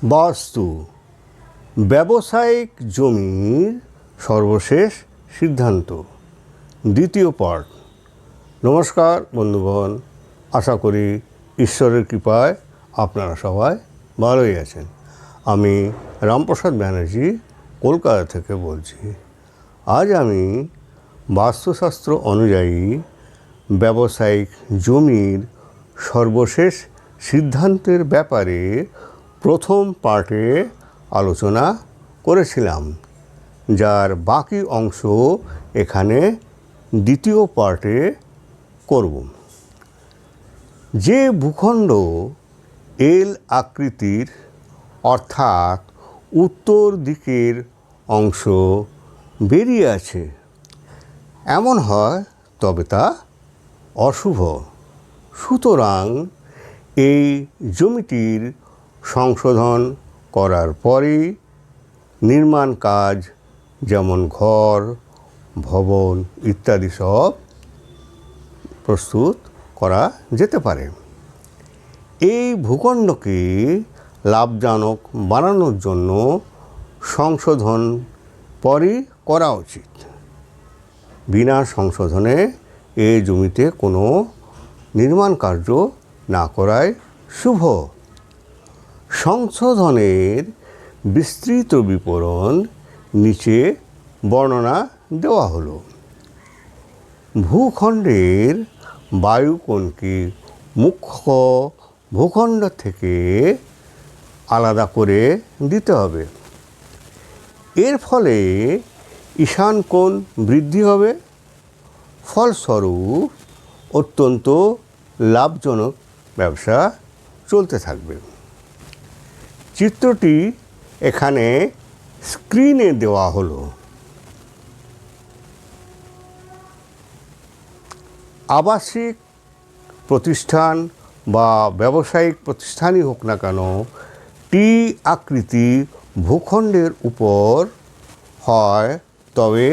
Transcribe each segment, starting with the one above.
বাস্তু ব্যবসায়িক জমির সর্বশেষ সিদ্ধান্ত দ্বিতীয় পার্ট। নমস্কার বন্ধুগণ, আশা করি ঈশ্বরের কৃপায় আপনারা সবাই ভালোই আছেন। আমি রামপ্রসাদ ব্যানার্জি কলকাতা থেকে বলছি। আজ আমি বাস্তুশাস্ত্র অনুযায়ী ব্যবসায়িক জমির সর্বশেষ সিদ্ধান্তের ব্যাপারে প্রথম পার্টে আলোচনা করেছিলাম, যার বাকি অংশ এখানে দ্বিতীয় পার্টে করব। যে ভূখণ্ড এল আকৃতির অর্থাৎ উত্তর দিকের অংশ বেরিয়ে আছে এমন হয় তবে তা অশুভ। সুতরাং এই জমিটির সংশোধন করার পরেই নির্মাণ কাজ যেমন ঘর, ভবন ইত্যাদি সব প্রস্তুত করা যেতে পারে। এই ভূখণ্ডকে লাভজনক বানানোর জন্য সংশোধন পরই করা উচিত। বিনা সংশোধনে এই জমিতে কোনো নির্মাণ কার্য না করাই শুভ। সংশোধনের বিস্তৃত বিবরণ নিচে বর্ণনা দেওয়া হলো। ভূখণ্ডের বায়ুকোণকে মুখ্য ভূখণ্ড থেকে আলাদা করে দিতে হবে। এর ফলে ঈশান কোণ বৃদ্ধি হবে। ফলস্বরূপ অত্যন্ত লাভজনক ব্যবসা চলতে থাকবে। চিত্রটি এখানে স্ক্রিনে দেওয়া হলো। আবাসিক প্রতিষ্ঠান বা ব্যবসায়িক প্রতিষ্ঠানই হোক না কেন, টি আকৃতি ভূখণ্ডের উপর হয় তবে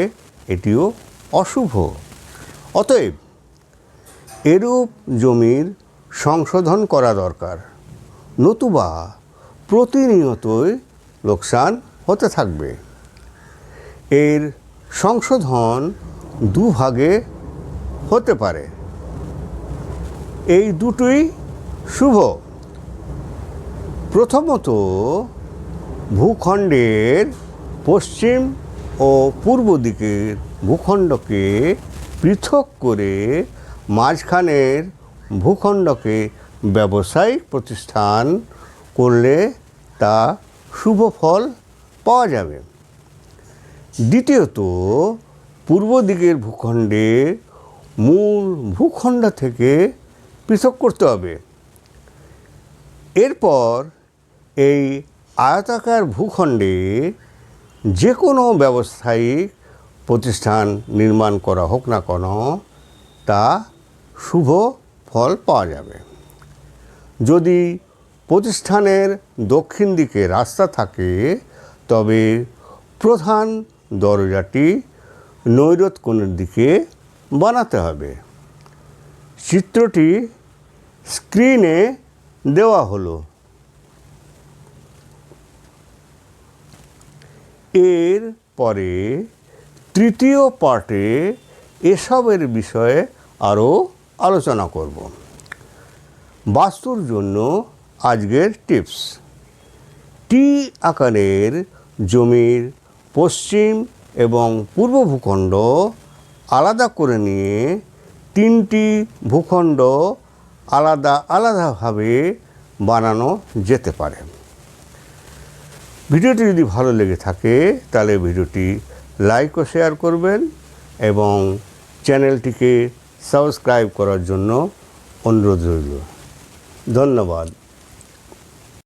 এটিও অশুভ। অতএব এরূপ জমির সংশোধন করা দরকার, নতুবা প্রতিনিয়তই লোকসান হতে থাকবে। এর সংশোধন দুভাগে হতে পারে। এই দুটোই শুভ। প্রথমত, ভূখণ্ডের পশ্চিম ও পূর্ব দিকের ভূখণ্ডকে পৃথক করে মাঝখানের ভূখণ্ডকে ব্যবসায়িক প্রতিষ্ঠান করলে তা শুভ ফল পাওয়া যাবে। দ্বিতীয়ত, পূর্ব দিকের ভূখণ্ডে মূল ভূখণ্ড থেকে পৃথক করতে হবে। এরপর এই আয়তাকার ভূখণ্ডে যে কোনো ব্যবসায়িক প্রতিষ্ঠান নির্মাণ করা হোক না কেন, তা শুভ ফল পাওয়া যাবে। যদি প্রতিষ্ঠানের দক্ষিণ দিকে রাস্তা থাকে তবে প্রধান দরজাটি নৈরত কোণের দিকে বানাতে হবে। চিত্রটি স্ক্রিনে দেওয়া হলো। এর পরে তৃতীয় পার্টে এসবের বিষয়ে আরও আলোচনা করব। বাস্তুর জন্য আজকের টিপস। টি আকারের জমির পশ্চিম এবং পূর্ব ভূখণ্ড আলাদা করে নিয়ে তিনটি ভূখণ্ড আলাদা আলাদাভাবে বানানো যেতে পারে। ভিডিওটি যদি ভালো লেগে থাকে তাহলে ভিডিওটি লাইক ও শেয়ার করবেন এবং চ্যানেলটিকে সাবস্ক্রাইব করার জন্য অনুরোধ রইল। ধন্যবাদ।